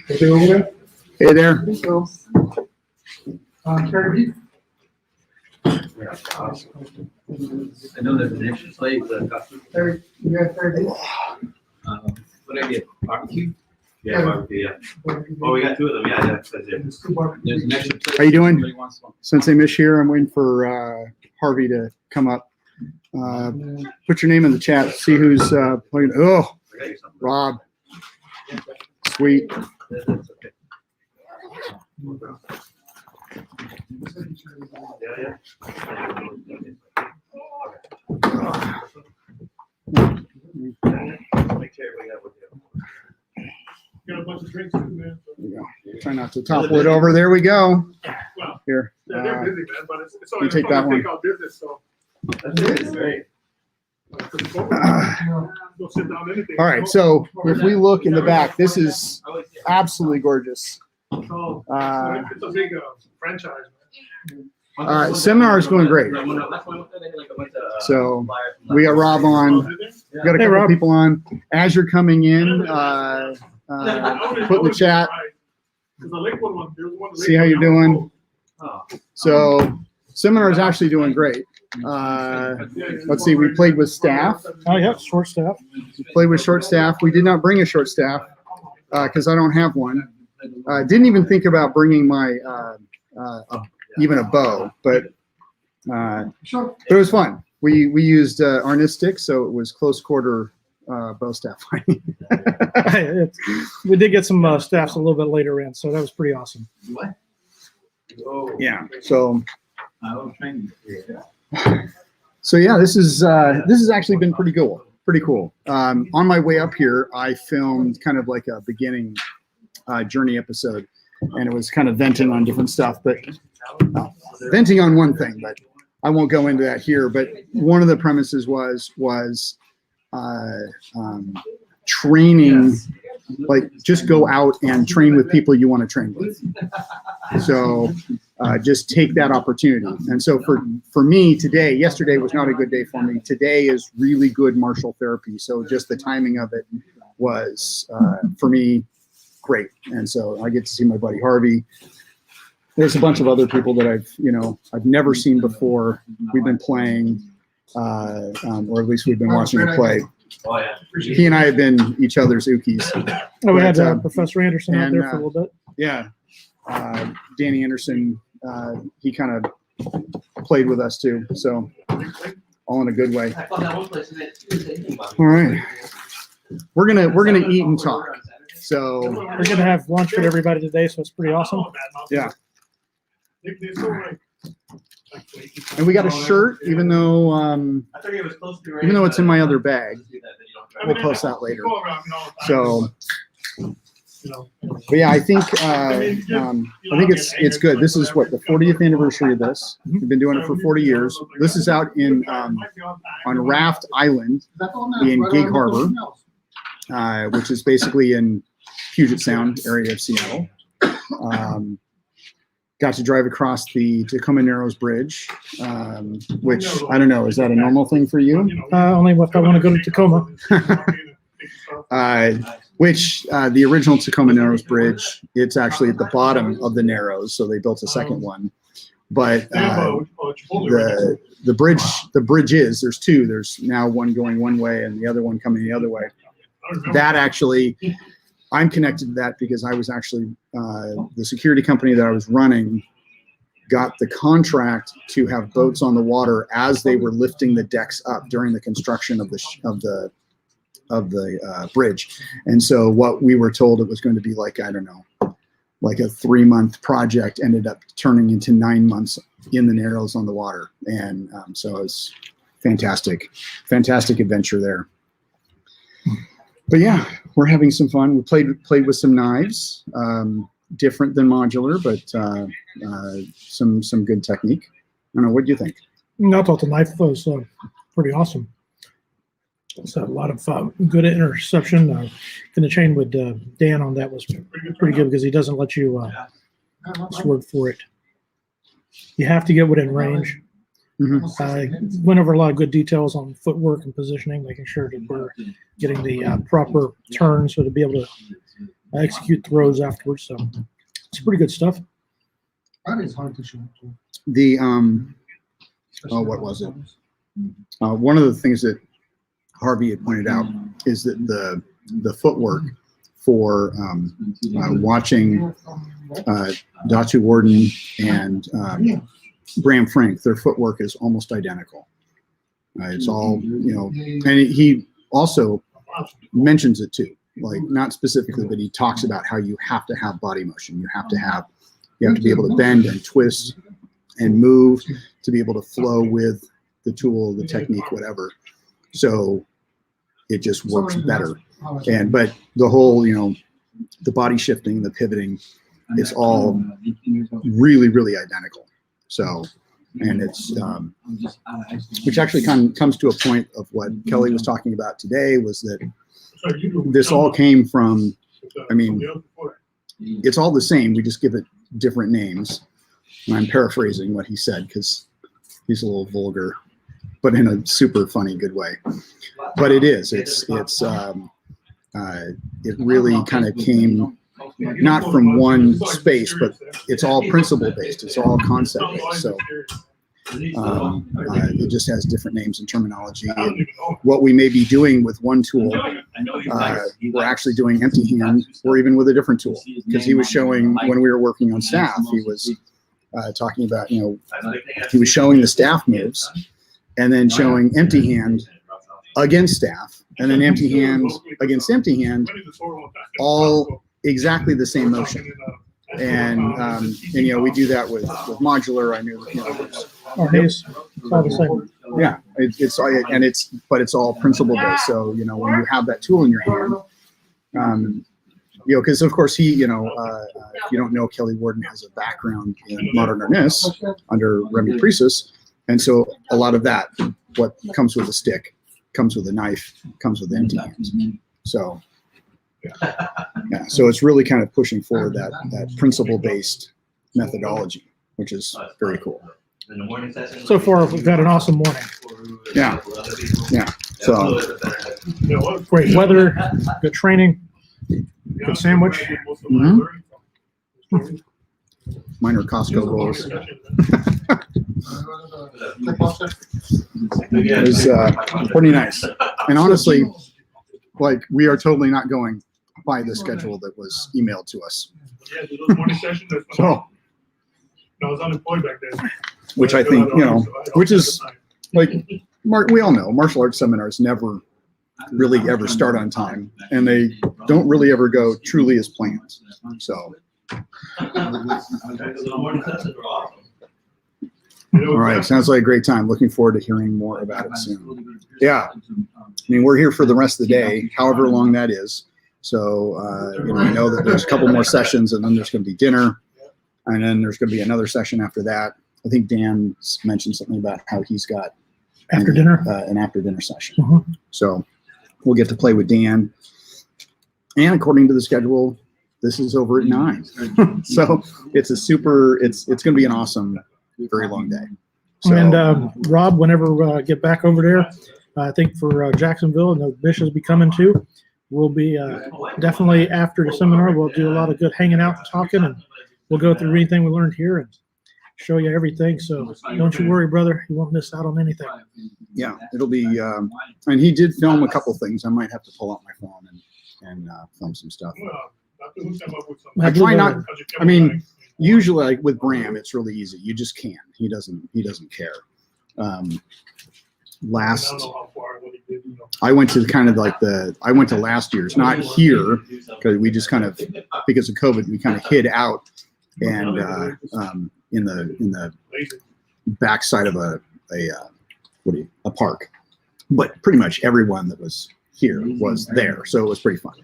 Hey there. Harvey. I know there's an extra plate, the custom. You got 30. What I get, barbecue? Yeah, barbecue, yeah. Oh, we got two of them, yeah, that's it. There's 2 barbecues. There's an extra plate. How you doing? Somebody wants one. Sensei Mish here. I'm waiting for Harvey to come up. Put your name in the chat. See who's playing. Oh, I got you something. Rob. Sweet. That's okay. Yeah. Make sure everybody got what Got a bunch of drinks too, man. There you go. Try not to topple it over. There we go. Well, Here. they're busy, man, but it's you always take fun that to one. take out business, so. That's great. Go sit down anything. All right. So if we look in the back, this is absolutely gorgeous. So, it's a big franchise, Seminar is going great. So we got Rob on. man. We got a couple of people on. As you're coming in, put in the chat. See how you're doing. So seminar is actually doing great. Let's see. We played with staff. Oh, yeah, short staff. We played with short staff. We did not bring a short staff because I don't have one. Didn't even think about bringing my even a bow, but it was fun. We used Arnis sticks, so it was close quarter bow staff fighting. We did get some staffs a little bit later in, so that was pretty awesome. What? Whoa. Yeah. So Yeah, this has actually been pretty cool. Pretty cool. On my way up here, I filmed kind of like a beginning journey episode, and it was kind of venting on different stuff, but venting on one thing, but I won't go into that here. But one of the premises was training, like just go out and train with people you want to train with. So just take that opportunity. And so for me today, yesterday was not a good day for me. Today is really good martial therapy. So just the timing of it was for me great. And so I get to see my buddy Harvey. There's a bunch of other people that I've never seen before. We've been playing, or at least we've been watching him play. Oh, yeah. He and I have been each other's Ukis. Oh, we had But, Professor Anderson out and, there for a little bit. Yeah. Danny Anderson, he kind of played with us too. So all in a good way. I found that one place and it. All right. We're gonna eat and talk. So We're going to have lunch with everybody today, so it's pretty awesome. yeah. And we got a shirt, even though it's in my other bag. We'll post that later. So, but yeah, I think it's good. This is what the 40th anniversary of this. We've been doing it for 40 years. This is out in on Raft Island in Gig Harbor, which is basically in Puget Sound area of Seattle. Got to drive across the Tacoma Narrows Bridge, which I don't know. Is that a normal thing for you? Only if I want to go to Tacoma. Which the original Tacoma Narrows Bridge, it's actually at the bottom of the Narrows, so they built a second one. But the bridge there's two. There's now one going one way and the other one coming the other way. That actually, I'm connected to that because I was actually the security company that I was running got the contract to have boats on the water as they were lifting the decks up during the construction of the bridge. And so what we were told it was going to be like, I don't know, like a 3-month project ended up turning into 9 months in the Narrows on the water. And so it was fantastic adventure there. But yeah, we're having some fun. We played with some knives, different than modular, but some good technique. I don't know, what do you think? I thought the knife was pretty awesome. So a lot of good interception. In the chain with Dan on that was pretty good because he doesn't let you sword for it. You have to get within range. Mm-hmm. Went over a lot of good details on footwork and positioning, making sure that we're getting the proper turn so to be able execute throws afterwards. So it's pretty good stuff. That is hard to show. The what was it? One of the things that Harvey had pointed out is that the footwork for watching Worden and Bram Frank, their footwork is almost identical. It's all, and he also mentions it too, like not specifically, but he talks about how you have to have body motion. You have to be able to bend and twist and move to be able to flow with the tool, the technique, whatever. So it just works better. But the whole, the body shifting, the pivoting, it's all really, really identical. So, and it's, which actually kind of comes to a point of what Kelly was talking about today, was that this all came from, it's all the same. We just give it different names. And I'm paraphrasing what he said because he's a little vulgar, but in a super funny, good way. But it is. It really kind of came not from one space, but it's all principle based. It's all concept based. So it just has different names and terminology. And what we may be doing with one tool, we're actually doing empty hand, or even with a different tool. Because he was showing when we were working on staff, he was talking about, he was showing the staff moves, and then showing empty hand against staff, and then empty hand against empty hand, all exactly the same motion. And we do that with modular. I knew, It's all the same. yeah, but it's all principle based. So when you have that tool in your hand, because of course he, if you don't know, Kelly Worden has a background in modern harness under Remy Prisus, and so a lot of that, what comes with a stick, comes with a knife, comes with empty hands. So yeah, so it's really kind of pushing forward that principle based methodology, which is very cool. So far, we've had an awesome morning. Yeah. So Great weather, good training, good sandwich. Mine are Costco rolls. It was pretty nice. And honestly, we are totally not going by the schedule that was emailed to us. Yeah, those morning sessions. So, I was unemployed back then. which I think, which is we all know martial arts seminars never really ever start on time, and they don't really ever go truly as planned. So, all right, sounds like a great time. Looking forward to hearing more about it soon. Yeah, we're here for the rest of the day, however long that is. So, I know that there's a couple more sessions, and then there's going to be dinner, and then there's going to be another session after that. I think Dan mentioned something about how he's got After dinner? an after dinner session. So we'll get to play with Dan. And according to the schedule, this is over at 9. So it's going to be an awesome, very long day. So, And Rob, whenever get back over there, I think for Jacksonville, and the Mish will be coming too. We'll be definitely after the seminar. We'll do a lot of good hanging out and talking, and we'll go through anything we learned here and show you everything. So don't you worry, brother. You won't miss out on anything. yeah, it'll be, and he did film a couple things. I might have to pull out my phone and film some stuff. I try not, usually with Bram, it's really easy. You just can. He doesn't care. I went to last year's, not here, because we just kind of, because of COVID, we kind of hid out and in the backside of a park. But pretty much everyone that was here was there, so it was pretty fun.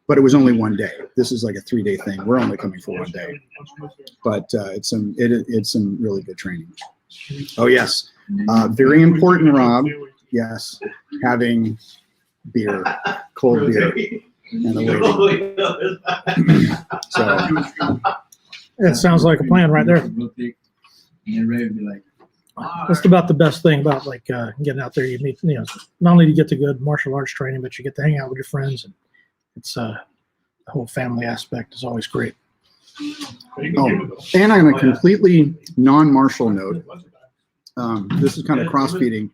But it was only one day. This is like a 3-day thing. We're only coming for one day, but it's some really good training. Oh yes, very important, Rob. Yes, having beer, cold beer, and a lady. So It sounds like a plan right there. That's about the best thing about getting out there. You meet, not only do you get the good martial arts training, but you get to hang out with your friends and it's the whole family aspect is always great. And on a completely non-martial note, this is kind of cross-feeding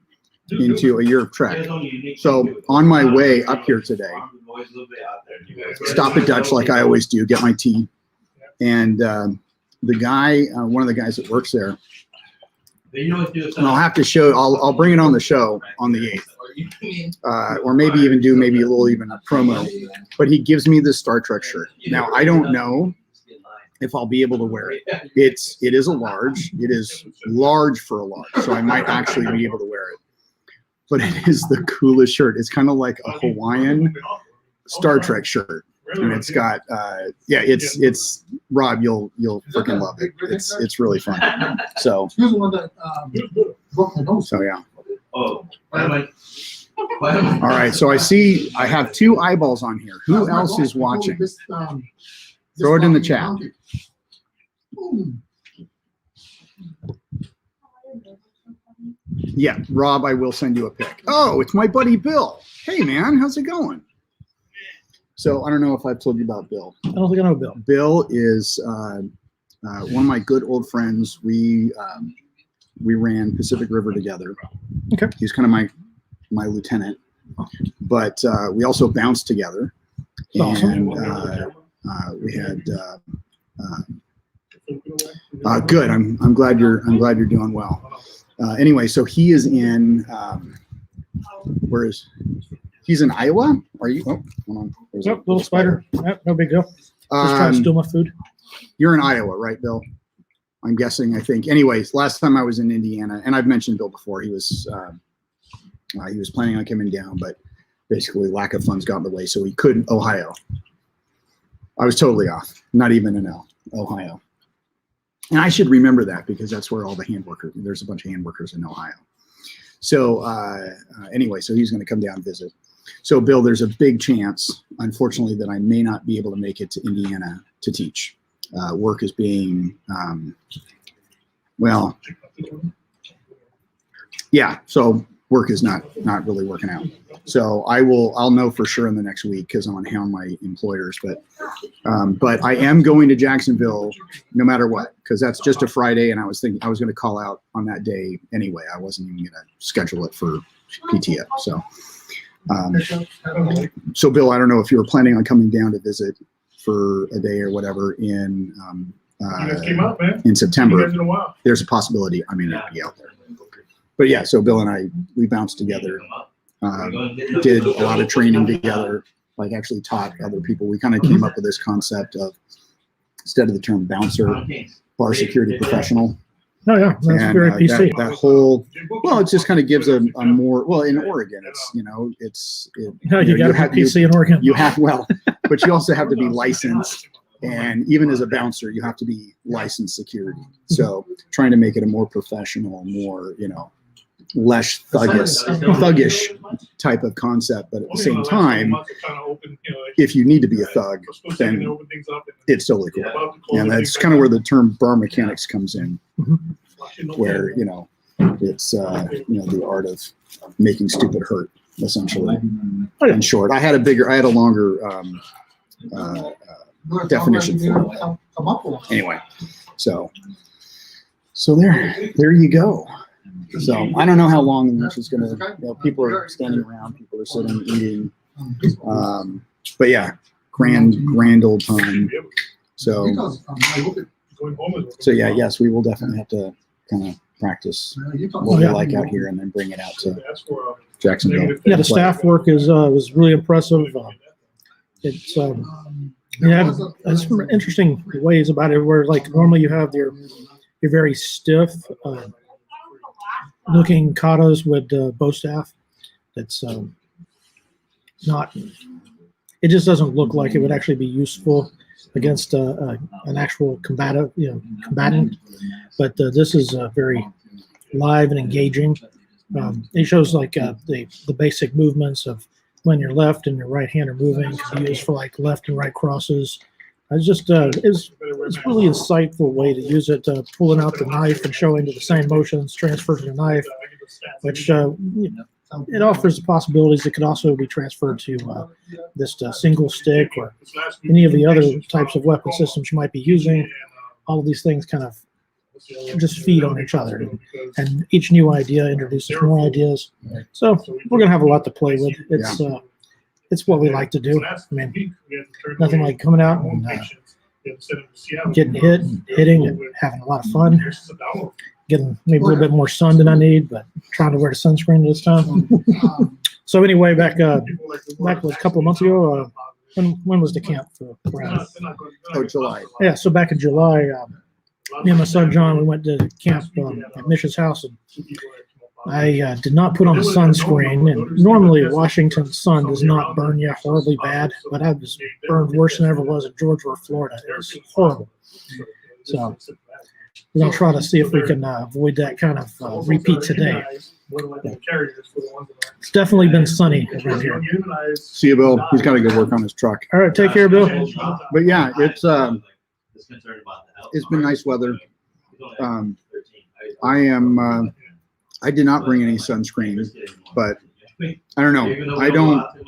into a year of trek. So on my way up here today, stop at Dutch like I always do, get my tea. And the guy, one of the guys that works there, and I'll have to show, I'll bring it on the show on the 8th, or maybe even do maybe a little even a promo, but he gives me this Star Trek shirt. Now, I don't know if I'll be able to wear it. It is a large, it is large for a large, so I might actually be able to wear it. But it is the coolest shirt. It's kind of like a Hawaiian Star Trek shirt. And it's got, yeah, it's Rob, you'll freaking love it. It's really fun. So, Here's the one that broke my nose. so yeah. Oh. All right. So I have 2 eyeballs on here. Who else is watching? Throw it in the chat. Yeah, Rob, I will send you a pic. Oh, it's my buddy Bill. Hey, man, how's it going? So I don't know if I've told you about Bill. I don't think I know Bill. Bill is one of my good old friends. We ran Pacific River together. Okay. He's kind of my lieutenant, but we also bounced together. Awesome. And we had good. I'm glad you're doing well. Anyway, so he is in he's in Iowa? Are you? Oh, hold on. There's Yep, little spider. Yep, no big deal. Just trying to steal my food. You're in Iowa, right, Bill? I'm guessing, I think. Anyways, last time I was in Indiana, and I've mentioned Bill before, he was planning on coming down, but basically lack of funds got in the way, so he couldn't. Ohio. I was totally off. Not even an L. Ohio. And I should remember that because that's where all the hand workers, there's a bunch of hand workers in Ohio. So anyway, so he's going to come down and visit. So Bill, there's a big chance, unfortunately, that I may not be able to make it to Indiana to teach. Work is being, well, yeah, so work is not really working out. So I'll know for sure in the next week because I'm going to hound my employers. But I am going to Jacksonville no matter what, because that's just a Friday, and I was thinking I was going to call out on that day anyway. I wasn't even going to schedule it for PTO. So Bill, I don't know if you were planning on coming down to visit for a day or whatever in September. There's a possibility I may not be out there. But yeah, so Bill and I, we bounced together, did a lot of training together, like actually taught other people. We kind of came up with this concept of, instead of the term bouncer, bar security professional. Oh yeah, that's And, very PC. that whole, well, it just kind of gives a more, well, in Oregon, it's, You got to be PC in Oregon. you have, well, but you also have to be licensed. And even as a bouncer, you have to be licensed security. So trying to make it a more professional, more, less thuggish type of concept. But at the same time, if you need to be a thug, then it's totally cool. And that's kind of where the term bar mechanics comes in, where, it's, the art of making stupid hurt, essentially. In short, I had a longer definition for it. Anyway, so there you go. So I don't know how long this is gonna. People are standing around, people are sitting, eating. But yeah, grand old time. So yeah, yes, we will definitely have to kind of practice what we like out here and then bring it out to Jacksonville. Yeah, the staff work is was really impressive. It's there's some interesting ways about it where like normally you have your very stiff looking katas with bow staff. That's not. It just doesn't look like it would actually be useful against an actual combatant. But this is very live and engaging. It shows like the basic movements of when your left and your right hand are moving. It can be used for like left and right crosses. It's just it's really insightful way to use it. Pulling out the knife and showing to the same motions, transfer to the knife, which it offers the possibilities. It could also be transferred to this single stick or any of the other types of weapon systems you might be using. All of these things kind of just feed on each other, and each new idea introduces more ideas. So we're gonna have a lot to play with. It's what we like to do. I mean, nothing like coming out and getting hit, and hitting, and having a lot of fun. Getting maybe a little bit more sun than I need, but trying to wear the sunscreen this time. So anyway, back was a couple of months ago. When was the camp for Brad? Oh, July. Yeah, so back in July, me and my son John, we went to camp at Mish's house, and I did not put on the sunscreen. And normally, Washington sun does not burn you horribly bad, but I was burned worse than I ever was in Georgia or Florida. It was horrible. So we're gonna try to see if we can avoid that kind of repeat today. It's definitely been sunny around here. See you, Bill. He's got to go work on his truck. All right, take care, Bill. But yeah, it's been nice weather. I did not bring any sunscreen, but I don't know.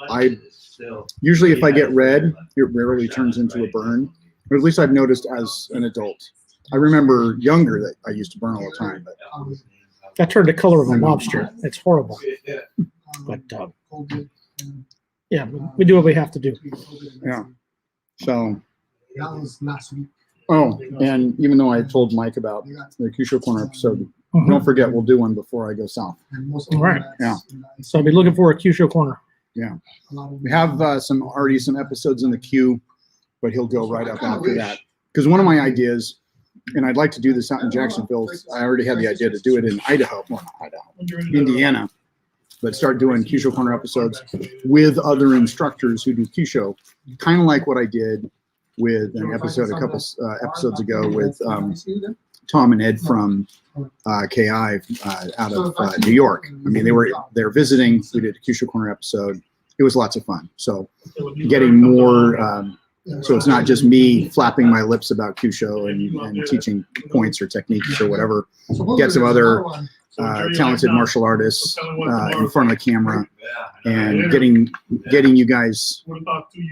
I usually if I get red, it rarely turns into a burn, or at least I've noticed as an adult. I remember younger that I used to burn all the time, but I turned the color of a lobster. It's horrible. But yeah, we do what we have to do. yeah. So, That was last week. oh, and even though I told Mike about the Q-Show Corner episode, don't forget we'll do one before I go south. And most All right. Yeah. So I'll be looking for a Q-Show corner. We have some episodes in the queue, but he'll go right up after that. Because one of my ideas, and I'd like to do this out in Jacksonville. I already had the idea to do it in Indiana, but start doing Q-Show Corner episodes with other instructors who do Q-Show, kind of like what I did with an episode a couple episodes ago with Tom and Ed from KI out of New York. I mean, they're visiting. We did a Q-Show Corner episode. It was lots of fun. So getting more. So it's not just me flapping my lips about Q-Show and teaching points or techniques or whatever. Get some other talented martial artists in front of the camera and getting you guys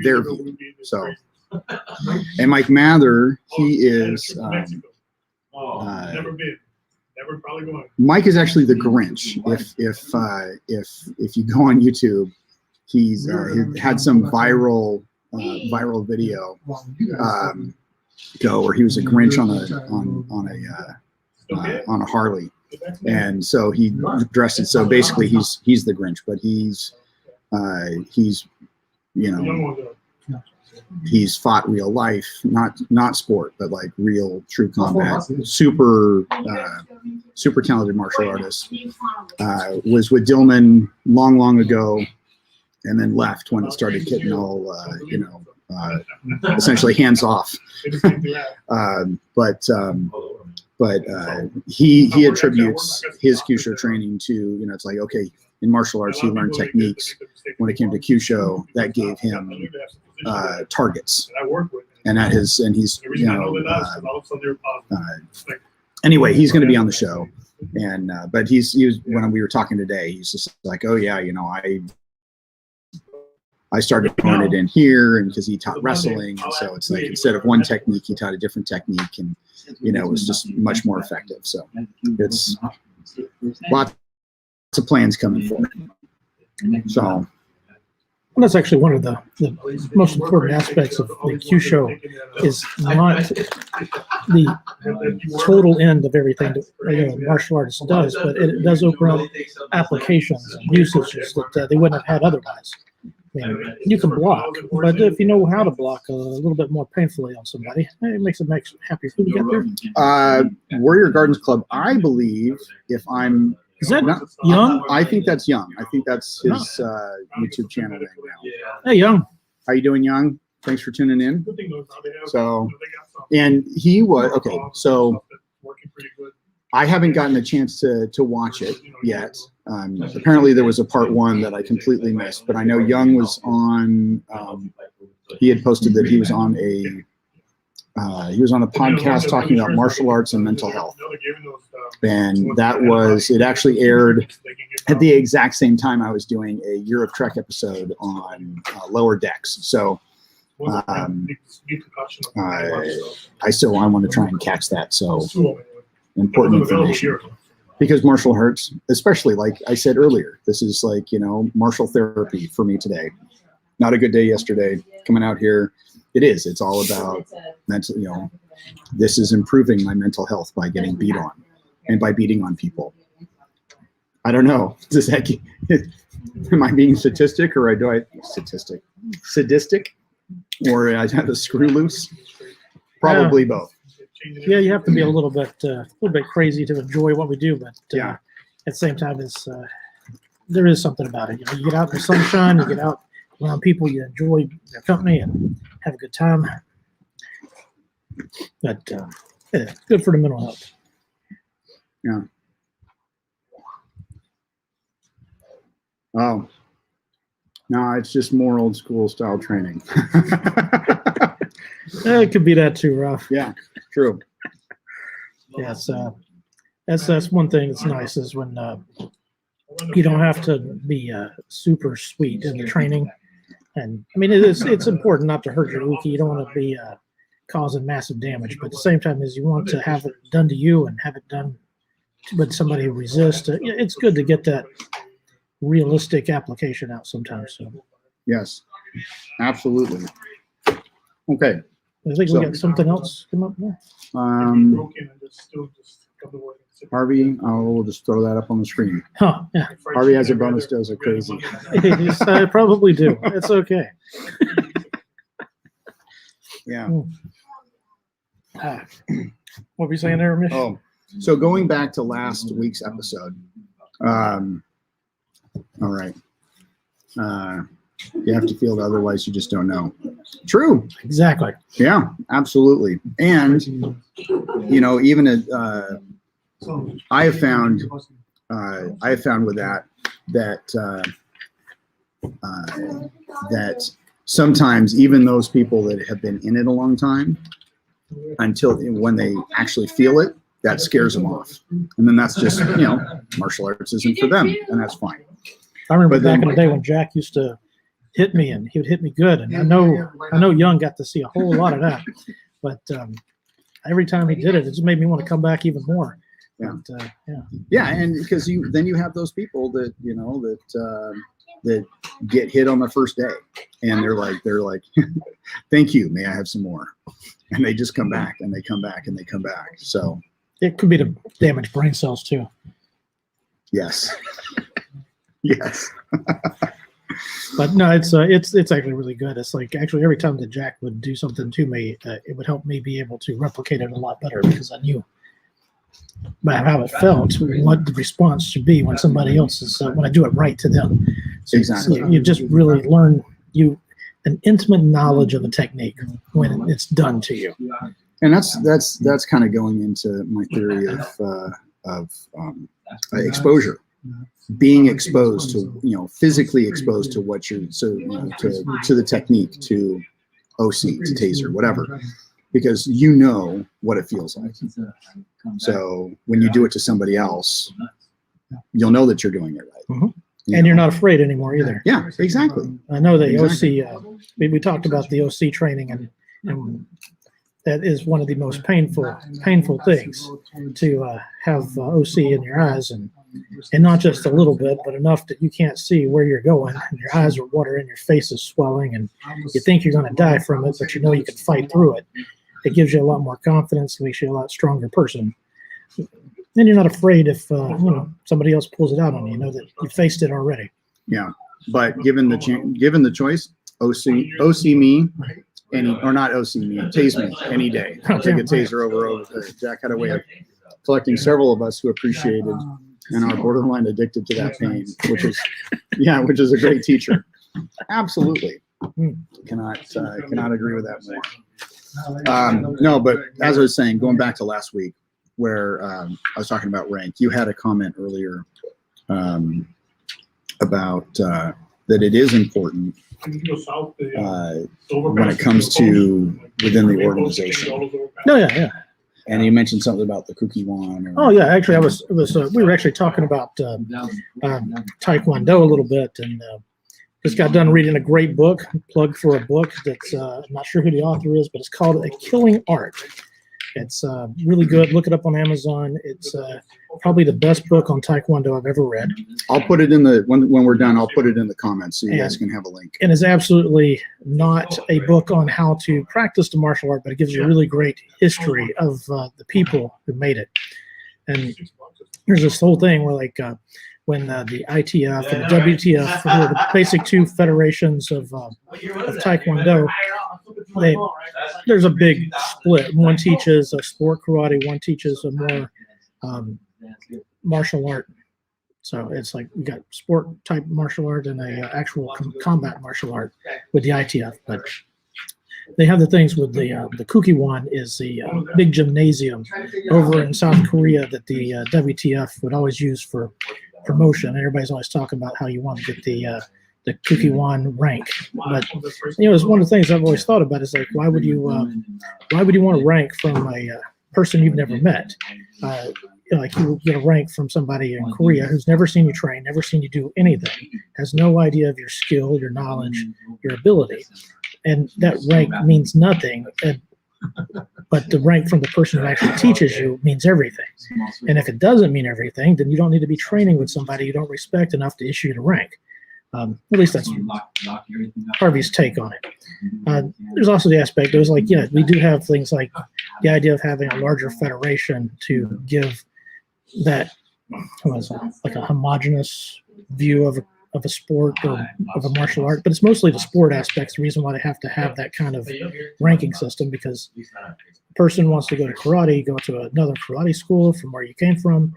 their view. So, and Mike Mather, he is. Mike is actually the Grinch. If you go on YouTube, he had some viral video go where he was a Grinch on a Harley, and so he dressed it. So basically, he's the Grinch, but he's he's fought real life, not sport, but like real true combat. Super talented martial artist. Was with Dillman long ago. And then left when it started getting all, essentially hands off. But he attributes his Q-Show training to, it's like, okay, in martial arts, he learned techniques. When it came to Q-Show, that gave him targets. And he's, anyway, he's going to be on the show. And, but he was, when we were talking today, he's just like, oh yeah, I started doing it in here, and because he taught wrestling, and so it's like instead of one technique, he taught a different technique, and it was just much more effective. So it's lots of plans coming forward. So well, that's actually one of the most important aspects of the Q-Show is not the total end of everything that martial artist does, but it does open up applications and usages that they wouldn't have had otherwise. I mean, you can block, but if you know how to block a little bit more painfully on somebody, it makes them happier. Who we get there? Warrior Gardens Club, I believe, if I'm is that Young? I think that's Young. I think that's his YouTube channel name now. Hey, Young. How you doing, Young? Thanks for tuning in. So, and he was okay. So I haven't gotten a chance to watch it yet. Apparently there was a part 1 that I completely missed, but I know Young was on, he had posted that he was on a podcast talking about martial arts and mental health. And it actually aired at the exact same time I was doing a Year of Trek episode on lower decks. So I want to try and catch that. So important information. Because martial arts, especially like I said earlier, this is like, martial therapy for me today. Not a good day yesterday. Coming out here, it's all about mental, this is improving my mental health by getting beat on and by beating on people. I don't know. Does that am I being sadistic or sadistic? Or I have a screw loose? Probably both. Yeah, you have to be a little bit crazy to enjoy what we do, but at the same time, there is something about it. You get out in the sunshine, you get out around people, you enjoy their company and have a good time. But it's good for the mental health. Yeah. Oh, no, it's just more old school style training. It could be that too, Ralph. Yeah, true. Yeah, that's one thing that's nice is when you don't have to be super sweet in the training. And I mean, it's important not to hurt your uke. You don't want to be causing massive damage, but at the same time, is you want to have it done to you and have it done with somebody who resists. It's good to get that realistic application out sometimes. So yes, absolutely. Okay. I think we got something else come up there. Harvey, we'll just throw that up on the screen. Huh, yeah. Harvey has a bonus, does it crazy. Yes, I probably do. It's okay. Yeah. What were you saying there, Mish? Oh, so going back to last week's episode. All right. You have to feel it, otherwise you just don't know. True. Exactly. Yeah, absolutely. And even I have found with that sometimes even those people that have been in it a long time, when they actually feel it, that scares them off. And then that's just, martial arts isn't for them, and that's fine. I remember back in the day when Jack used to hit me, and he would hit me good. And I know Young got to see a whole lot of that, but every time he did it, it just made me want to come back even more. Yeah. But, yeah, and because then you have those people that that get hit on the first day, and they're like, thank you, may I have some more? And they just come back, and they come back, and they come back. So it could be to damage brain cells too. Yes. Yes. But no, it's actually really good. It's like actually every time that Jack would do something to me, it would help me be able to replicate it a lot better because I knew how it felt, what the response should be when somebody else is when I do it right to them. So exactly. You just really learn an intimate knowledge of a technique when it's done to you. And that's kind of going into my theory of exposure. Being exposed to, physically exposed to what you're, to the technique, to OC, to taser, whatever, because you know what it feels like. So when you do it to somebody else, you'll know that you're doing it right. Mm-hmm. And you're not afraid anymore either. Yeah, exactly. I know the OC, we talked about the OC training, and that is one of the most painful things to have OC in your eyes, and not just a little bit, but enough that you can't see where you're going, and your eyes are watering, your face is swelling, and you think you're going to die from it, but you know you can fight through it. It gives you a lot more confidence, makes you a lot stronger person. Then you're not afraid if somebody else pulls it out on you. You know that you faced it already. Yeah, but given the choice, OC me. Or not OC me, tase me any day. I'll take a taser over. Jack had a way of collecting several of us who appreciated and are borderline addicted to that pain, which is a great teacher. Absolutely. Cannot agree with that more. No, but as I was saying, going back to last week where I was talking about rank, you had a comment earlier about that it is important when it comes to within the organization. No, yeah. And you mentioned something about the cookie one. Or, Oh yeah, actually, we were actually talking about Taekwondo a little bit, and just got done reading a great book. Plug for a book that's I'm not sure who the author is, but it's called A Killing Art. It's really good. Look it up on Amazon. It's probably the best book on Taekwondo I've ever read. I'll put it in the when we're done. I'll put it in the comments so you guys can have a link. And it's absolutely not a book on how to practice the martial art, but it gives you a really great history of the people who made it. And there's this whole thing where when the ITF and the WTF, who are the basic two federations of Taekwondo, there's a big split. One teaches a sport karate, one teaches a more martial art. So it's like you got sport type martial art and a actual combat martial art with the ITF. But they have the things with the Kukiwon is the big gymnasium over in South Korea that the WTF would always use for promotion. Everybody's always talking about how you want to get the Kukiwon rank. But it's one of the things I've always thought about is like, why would you want to rank from a person you've never met? Like you get a rank from somebody in Korea who's never seen you train, never seen you do anything, has no idea of your skill, your knowledge, your ability, and that rank means nothing. But the rank from the person who actually teaches you means everything. And if it doesn't mean everything, then you don't need to be training with somebody you don't respect enough to issue you the rank. At least that's Harvey's take on it. There's also the aspect, there's like, we do have things like the idea of having a larger federation to give that, like a homogenous view of a sport or of a martial art, but it's mostly the sport aspects, the reason why they have to have that kind of ranking system, because a person wants to go to karate, go to another karate school from where you came from.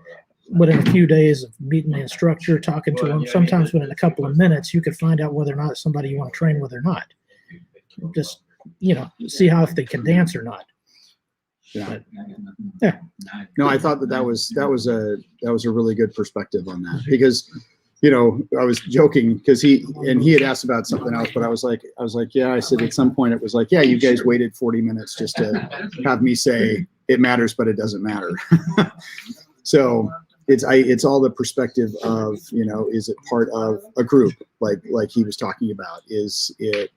Within a few days of meeting the instructor, talking to them, sometimes within a couple of minutes, you could find out whether or not it's somebody you want to train with or not. Just, see how if they can dance or not. Yeah. But, yeah. No, I thought that was a really good perspective on that, because I was joking because he had asked about something else, but I was like, yeah, I said at some point it was like, yeah, you guys waited 40 minutes just to have me say it matters, but it doesn't matter. So it's all the perspective of, is it part of a group like he was talking about? Is it,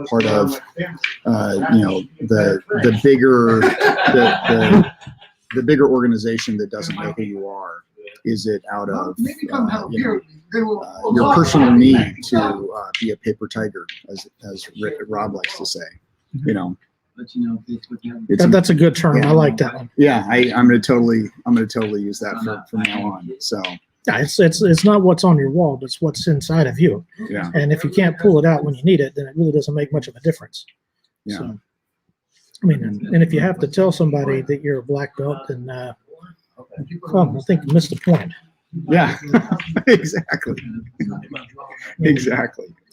part of, the bigger, the bigger organization that doesn't know who you are? Is it out of, your personal need to be a paper tiger, as Rob likes to say, That's a good term. Yeah. I like that one. Yeah, I'm gonna totally use that from now on. So yeah, it's not what's on your wall, but it's what's inside of you. yeah, And if you can't pull it out when you need it, then it really doesn't make much of a difference. yeah, So, and if you have to tell somebody that you're a black belt, then I think you missed the point. yeah, exactly.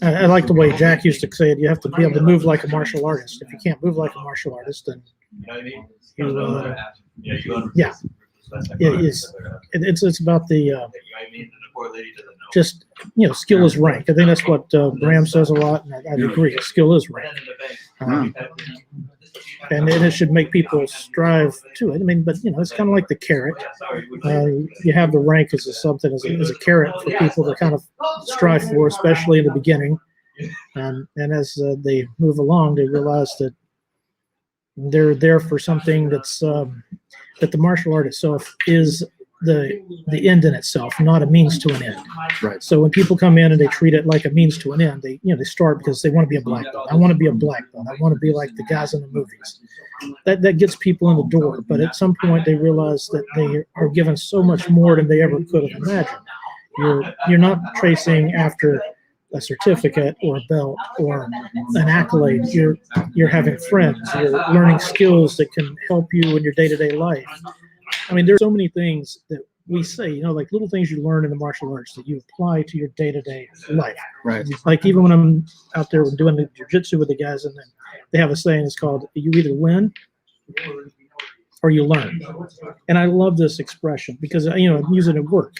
I like the way Jack used to say it. You have to be able to move like a martial artist. If you can't move like a martial artist, then it's about the just skill is rank. I think that's what Graham says a lot, and I agree. Skill is rank, and it should make people strive to it. But it's kind of like the carrot. You have the rank as something as a carrot for people to kind of strive for, especially in the beginning. And as they move along, they realize that they're there for something that's that the martial art itself is the end in itself, not a means to an end. Right. So when people come in and they treat it like a means to an end, they start because they want to be a black belt. I want to be a black belt. I want to be like the guys in the movies. That gets people in the door. But at some point they realize that they are given so much more than they ever could have imagined. You're not tracing after a certificate or a belt or an accolade. You're having friends. You're learning skills that can help you in your day-to-day life. There's so many things that we say, like little things you learn in the martial arts that you apply to your day-to-day life. Right. Like even when I'm out there doing the jiu-jitsu with the guys, and then they have a saying, it's called, you either win or you learn. And I love this expression because, I'm using it at work.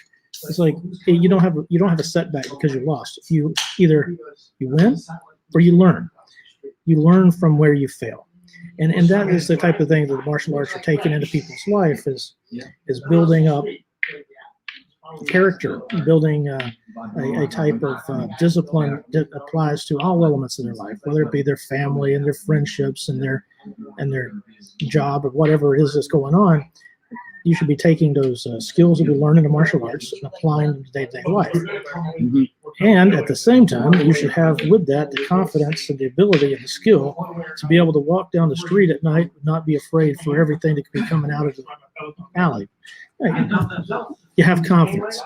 It's like, hey, you don't have a setback because you lost. Either you win or you learn. You learn from where you fail. And that is the type of thing that the martial arts are taking into people's life is building up character, building a type of discipline that applies to all elements of their life, whether it be their family and their friendships and their job or whatever it is that's going on. You should be taking those skills that we learn in the martial arts and applying them to day-to-day life. Mhm. And at the same time, you should have with that the confidence and the ability and the skill to be able to walk down the street at night and not be afraid for everything that could be coming out of the alley. You have confidence.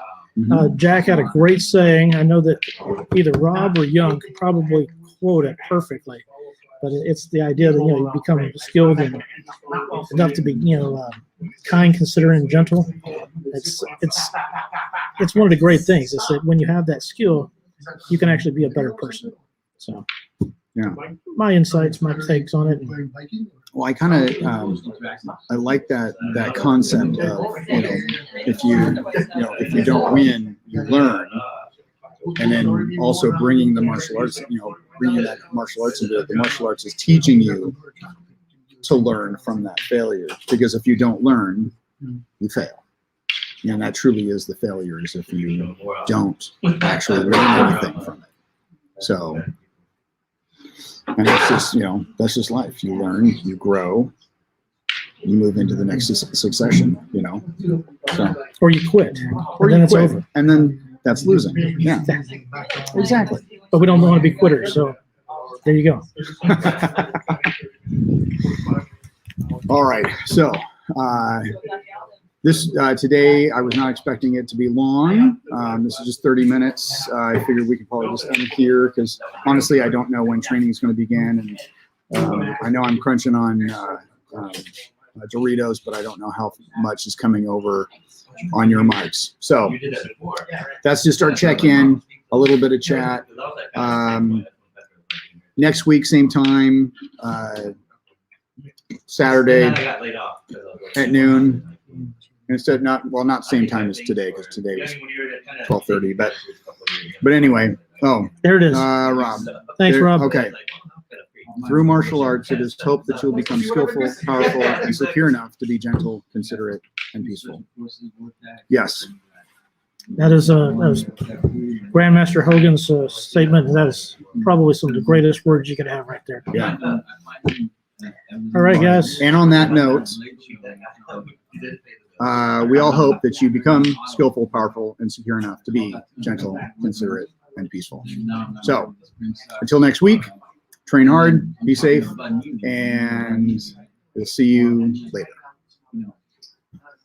Jack had a great saying. I know that either Rob or Young could probably quote it perfectly, but it's the idea that you become skilled and enough to be kind, considerate, and gentle. It's one of the great things is that when you have that skill, you can actually be a better person. So, Yeah. my insights, my takes on it. Playing Viking? Well, I kind of I like that concept of if you don't win, you learn, and then also bringing the martial arts, bringing that martial arts into it. The martial arts is teaching you to learn from that failure, because if you don't learn, you fail. And that truly is the failure, is if you don't actually learn anything from it. So, and that's just life. You learn, you grow, you move into the next succession, So, Or you quit, or and then you it's quit, over. and then that's losing. Yeah, exactly. But we don't want to be quitters, so there you go. All right. So this today, I was not expecting it to be long. This is just 30 minutes. I figured we could probably just end here because honestly, I don't know when training is going to begin, and I know I'm crunching on Doritos, but I don't know how much is coming over on your mics. So that's just our check-in, a little bit of chat. Next week, same time, Saturday at noon. Instead, not same time as today, because today was 12:30. But anyway, There it is. Rob. Thanks, Rob. Okay. Through martial arts, it is hoped that you'll become skillful, powerful, and secure enough to be gentle, considerate, and peaceful. Yes. That was Grandmaster Hogan's statement. That is probably some of the greatest words you could have right there. Yeah. All right, guys. And on that note, we all hope that you become skillful, powerful, and secure enough to be gentle, considerate, and peaceful. So, until next week, train hard, be safe, and we'll see you later.